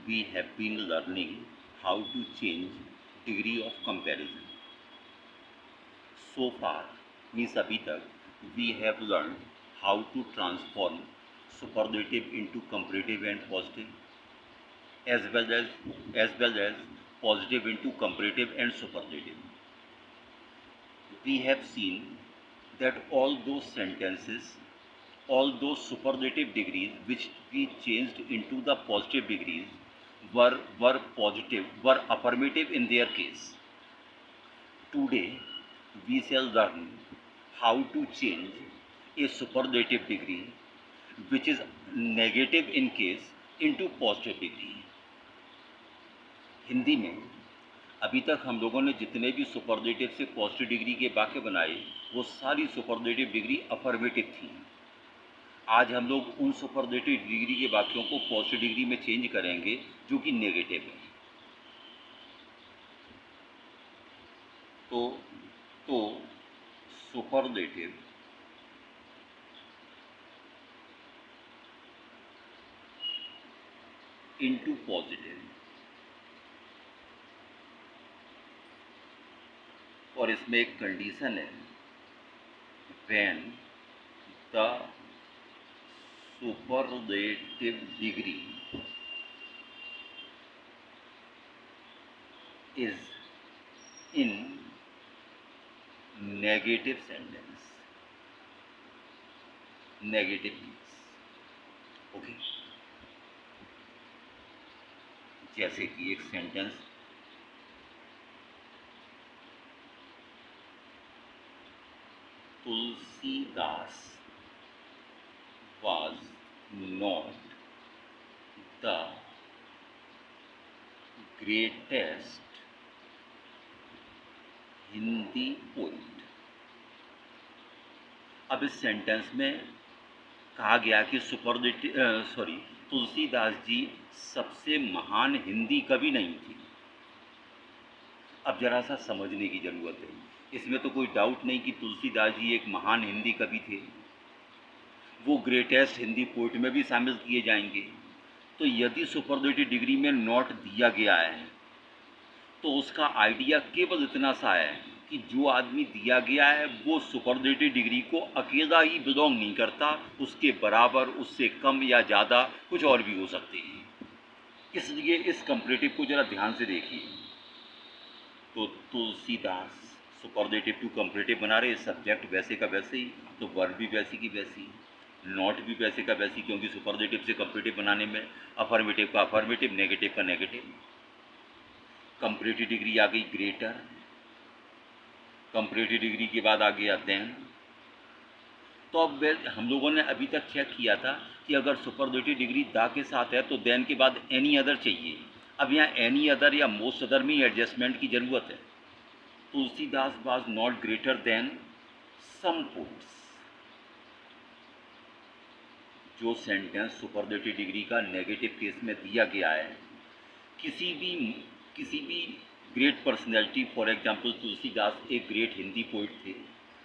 we have been learning how to change degree of comparison. So far, means अभी तक we have learned how to transform superlative into comparative and positive, as well as positive into comparative and superlative. We have seen that all those sentences, all those superlative degrees which we changed into the positive degrees were positive, were affirmative in their case. Today, we shall learn how to change a superlative degree which is negative in case into positive degree. Hindi में अभी तक हम लोगों ने जितने भी superlative से positive degree के वाक्य बनाए वो सारी सुपरलेटिव डिग्री अफर्मेटिव थी। आज हम लोग उन सुपरलेटिव डिग्री के वाक्यों को पॉजिटिव डिग्री में चेंज करेंगे जो कि नेगेटिव है। तो सुपरलेटिव इनटू पॉजिटिव, और इसमें एक कंडीशन है, when the superlative degree is in negative sentence, negative case. Okay, जैसे कि एक sentence, Tulsidas was not the greatest Hindi poet. अब इस सेंटेंस में कहा गया कि तुलसीदास जी सबसे महान हिंदी कवि नहीं थी। अब जरा सा समझने की ज़रूरत है, इसमें तो कोई डाउट नहीं कि तुलसीदास जी एक महान हिंदी कवि थे, वो ग्रेटेस्ट हिंदी पोइट में भी शामिल किए जाएंगे। तो यदि सुपरलेटिव डिग्री में नॉट दिया गया है तो उसका आइडिया केवल इतना सा है कि जो आदमी दिया गया है वो सुपरलेटिव डिग्री को अकेला ही बिलोंग नहीं करता, उसके बराबर, उससे कम या ज़्यादा कुछ और भी हो सकते हैं। इसलिए इस कंपैरेटिव को ज़रा ध्यान से देखिए। तो तुलसीदास सुपरलेटिव टू कंपैरेटिव बना रहे, सब्जेक्ट वैसे का वैसे ही, तो वर्ब भी वैसी की वैसी, नॉट भी वैसे का वैसी, क्योंकि सुपरलेटिव से कंपैरेटिव बनाने में अफर्मेटिव का अफर्मेटिव, नेगेटिव का नेगेटिव। कंपैरेटिव डिग्री आ गई ग्रेटर, कंपैरेटिव डिग्री के बाद आ गया देन। तो अब हम लोगों ने अभी तक चेक किया था कि अगर सुपरलेटिव डिग्री दा के साथ है तो देन के बाद एनी अदर चाहिए। अब यहाँ एनी अदर या मोस्ट अदर में एडजस्टमेंट की ज़रूरत है। Tulsidas was not greater than some poets. जो सेंटेंस सुपरलेटिव डिग्री का नेगेटिव केस में दिया गया है, किसी भी great personality, for example Tulsidas एक ग्रेट हिंदी पोइट थे,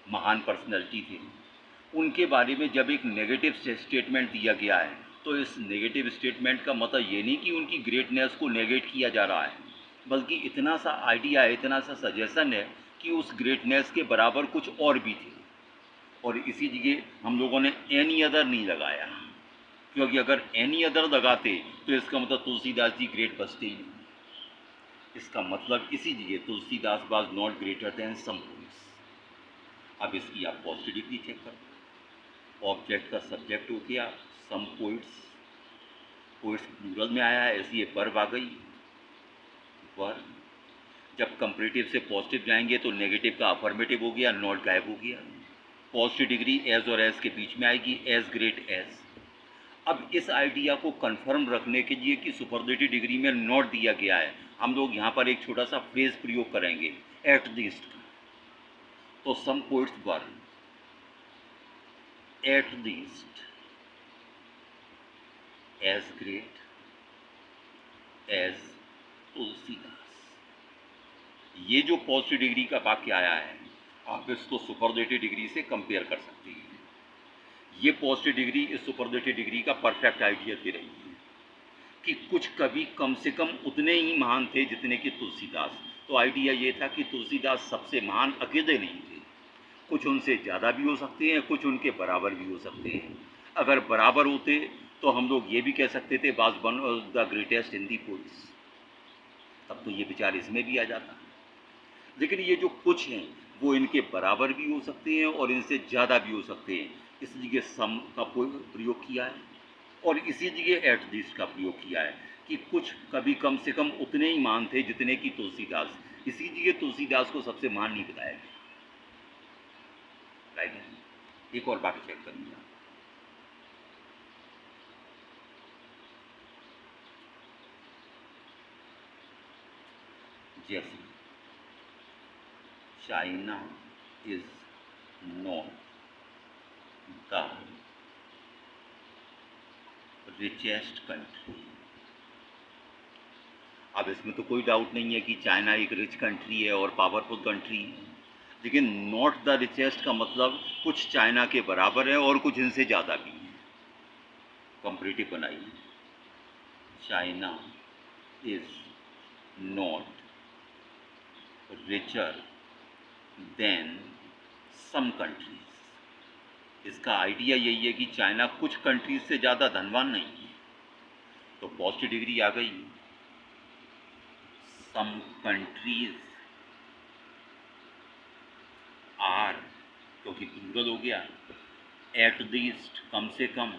महान पर्सनैलिटी थे, उनके बारे में जब एक नेगेटिव स्टेटमेंट दिया गया है तो इस नेगेटिव स्टेटमेंट का मतलब ये नहीं कि उनकी ग्रेटनेस को नेगेट किया जा रहा है, बल्कि इतना सा आइडिया है, इतना सा सजेशन है कि उस ग्रेटनेस के बराबर कुछ और भी थे। और इसीलिए हम लोगों ने एनी अदर नहीं लगाया, क्योंकि अगर एनी अदर लगाते तो इसका मतलब तुलसीदास जी ग्रेट बचते ही नहीं। इसका मतलब इसीलिए Tulsidas was not greater than some poets. अब इसकी आप पॉजिटिव डिग्री चेक करो। ऑब्जेक्ट का सब्जेक्ट हो गया, सम पोइट्स, पोइट्स प्लूरल में आया है इसलिए वर्ब आ गई, वर्ब। जब कंपैरेटिव से पॉजिटिव जाएंगे तो नेगेटिव का अफर्मेटिव हो गया, नॉट गायब हो गया। पॉजिटिव डिग्री एज और एज के बीच में आएगी, एज ग्रेट एज। अब इस आइडिया को कंफर्म रखने के लिए कि सुपरलेटिव डिग्री में नॉट दिया गया है, हम लोग यहाँ पर एक छोटा सा फ्रेज प्रयोग करेंगे, एट लीस्ट का। तो some poets were at least as great as Tulsidas. ये जो पॉजिटिव डिग्री का वाक्य आया है, आप इसको सुपरलेटिव डिग्री से कंपेयर कर सकते हैं। ये पॉजिटिव डिग्री इस सुपरलेटिव डिग्री का परफेक्ट आइडिया दे रही है। कि कुछ कवि कम से कम उतने ही महान थे जितने कि तुलसीदास। तो आइडिया ये था कि तुलसीदास सबसे महान अकेले नहीं थे, कुछ उनसे ज़्यादा भी हो सकते हैं, कुछ उनके बराबर भी हो सकते हैं। अगर बराबर होते तो हम लोग ये भी कह सकते थे was one of the greatest Hindi poets, तब तो ये विचार इसमें भी आ जाता। लेकिन ये जो कुछ हैं वो इनके बराबर भी हो सकते हैं और इनसे ज़्यादा भी हो सकते हैं, इसलिए सम का प्रयोग किया है और इसी जगह एट लीस्ट का प्रयोग किया है कि कुछ कभी कम से कम उतने ही महान थे जितने कि तुलसीदास। इसी जगह तुलसीदास को सबसे महान नहीं बताया गया। राइट है। एक और बात चेक कर लिया, जैसे China is not the richest country. अब इसमें तो कोई डाउट नहीं है कि चाइना एक रिच कंट्री है और पावरफुल कंट्री है, लेकिन नॉट द रिचेस्ट का मतलब कुछ चाइना के बराबर है और कुछ इनसे ज़्यादा भी है। कंपैरेटिव बनाइए, China is not richer than some countries. इसका आइडिया यही है कि चाइना कुछ कंट्रीज से ज़्यादा धनवान नहीं है, तो पॉजिटिव डिग्री आ गई। सम कंट्रीज आर, क्योंकि प्लूरल हो गया, एट लीस्ट कम से कम,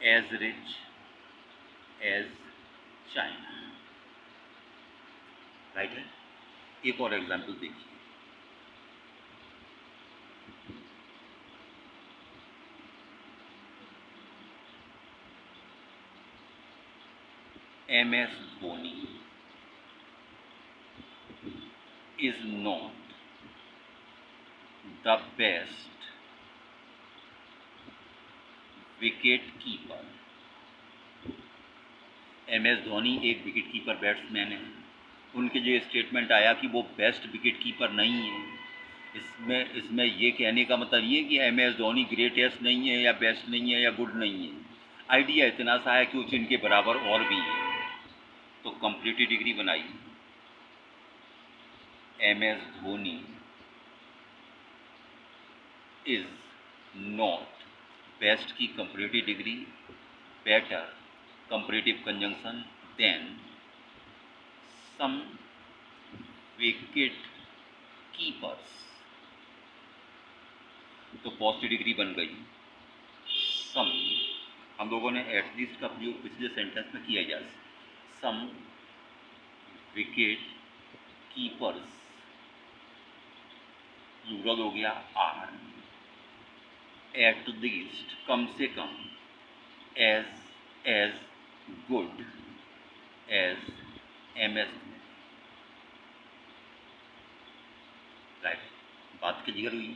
as rich as China. Right है। एक और एग्जाम्पल देखिए, MS Dhoni is not the best wicket keeper। MS Dhoni एक विकेट कीपर बैट्समैन है, उनके जो स्टेटमेंट आया कि वो बेस्ट विकेट कीपर नहीं है, इसमें ये कहने का मतलब ये कि MS धोनी ग्रेटेस्ट नहीं है या बेस्ट नहीं है या गुड नहीं है। आइडिया इतना सा है कि कुछ इनके बराबर और भी है, तो कंप्लीट डिग्री बनाई। MS Dhoni is not, best की comparative degree, better comparative conjunction than some wicket keepers. तो पॉजिटिव डिग्री बन गई सम। हम लोगों ने एटलीस्ट का प्रयोग पिछले सेंटेंस में किया जा, सम विकेट कीपर्स, प्लूरल हो गया आर, एट लीस्ट कम से कम, as good as MS। Right, बात क्लियर हुई।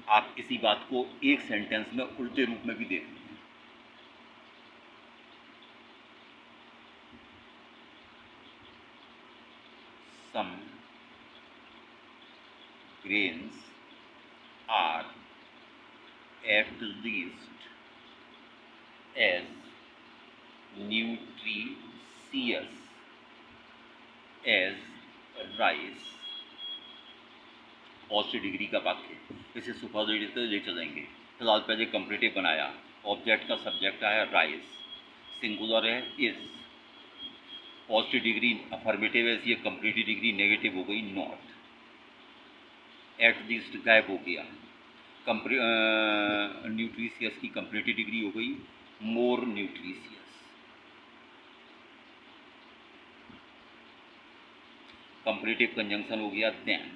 आप इसी बात को एक सेंटेंस में उल्टे रूप में भी देख लीजिए, सम grains are at least as nutritious as rice। Positive degree का वाक्य, इसे सुपरलेटिव से ले चलेंगे। फिलहाल पहले कंपैरेटिव बनाया, ऑब्जेक्ट का सब्जेक्ट आया राइस, सिंगुलर है इज, पॉजिटिव डिग्री अफर्मेटिव है इसलिए कंपैरेटिव डिग्री नेगेटिव हो गई नॉट, एट लीस्ट गायब हो गया, न्यूट्रिशियस की कंपैरेटिव डिग्री हो गई मोर न्यूट्रिशियस, कंपैरेटिव कंजंक्शन हो गया देन,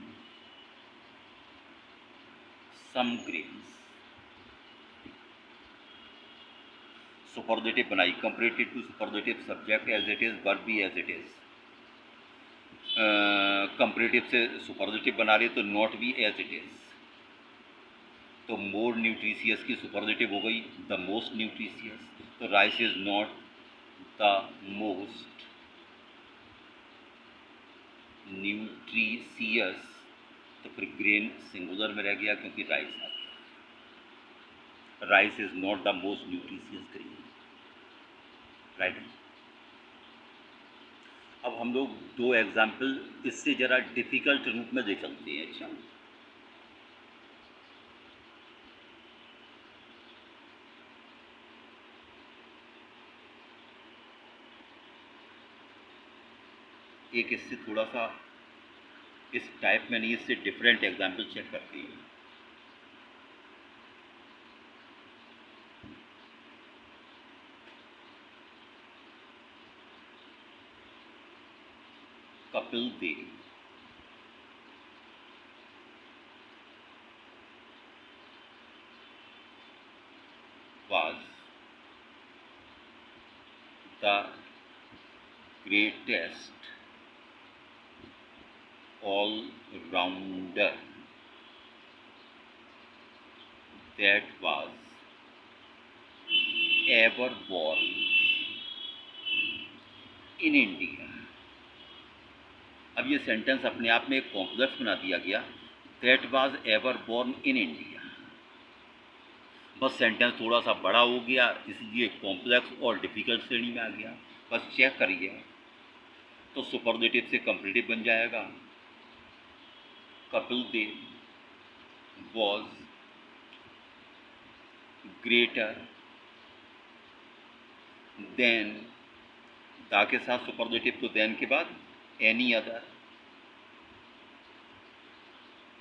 सम ग्रेन्स, सुपरलेटिव बनाई, comparative to superlative, subject as it is, verb भी एज इट इज, कंपैरेटिव से सुपरलेटिव बना रहे तो नॉट भी एज इट इज, तो मोर न्यूट्रिशियस की सुपरलेटिव हो गई द मोस्ट न्यूट्रिशियस, तो rice is not the most nutritious, तो फिर ग्रेन सिंगुलर में रह गया क्योंकि राइस आ गया, rice is not the most nutritious grain. Right. अब हम लोग दो एग्जाम्पल इससे ज़रा डिफ़िकल्ट रूप में देख सकते हैं। अच्छा, एक इससे थोड़ा सा इस टाइप में नहीं, इससे डिफरेंट एग्जाम्पल चेक करते हैं। Kapil Dev was the greatest all-rounder that was ever born in India। अब ये सेंटेंस अपने आप में एक कॉम्प्लेक्स बना दिया गया, that was ever born in India. बस सेंटेंस थोड़ा सा बड़ा हो गया, इसलिए कॉम्प्लेक्स और डिफिकल्ट श्रेणी में आ गया। बस चेक करिए तो सुपरलेटिव से कंपैरेटिव बन जाएगा। Kapil Dev was greater than, दा के साथ सुपरलेटिव तो देन के बाद एनी अदर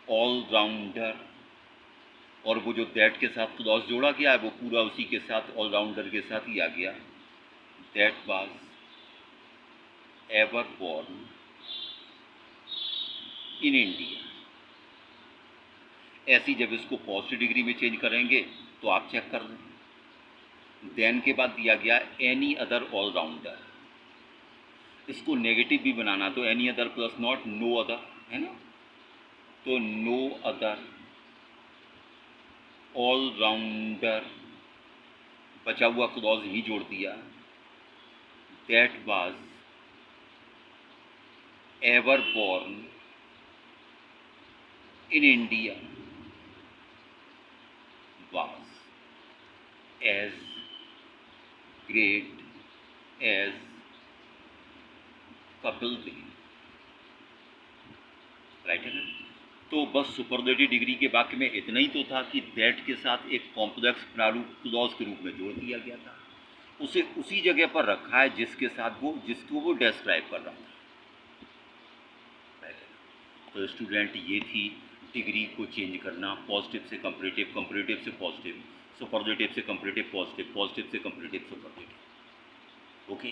ऑल राउंडर, और वो जो दैट के साथ क्लॉज जोड़ा गया है वो पूरा उसी के साथ ऑलराउंडर के साथ ही आ गया। That was ever born in India. ऐसी जब इसको पॉजिटिव डिग्री में चेंज करेंगे तो आप चेक कर लें। देन के बाद दिया गया एनी अदर ऑलराउंडर। इसको नेगेटिव भी बनाना तो any other plus not know other है ना, तो नो अदर ऑलराउंडर, बचा हुआ क्लॉज ही जोड़ दिया। That was ever born in India was as great as Kapil Dev. Right है ना। तो बस सुपरलेटिव डिग्री के वाक्य में इतना ही तो था कि दैट के साथ एक कॉम्प्लेक्स प्रारूप क्लॉज के रूप में जोड़ दिया गया था, उसे उसी जगह पर रखा है जिसके साथ वो जिसको वो डिस्क्राइब कर रहा था। तो स्टूडेंट, ये थी डिग्री को चेंज करना, पॉजिटिव से कंपैरेटिव, कंपैरेटिव से पॉजिटिव, सुपरलेटिव से कंपैरेटिव पॉजिटिव, पॉजिटिव से कंपैरेटिव सुपरलेटिव। ओके।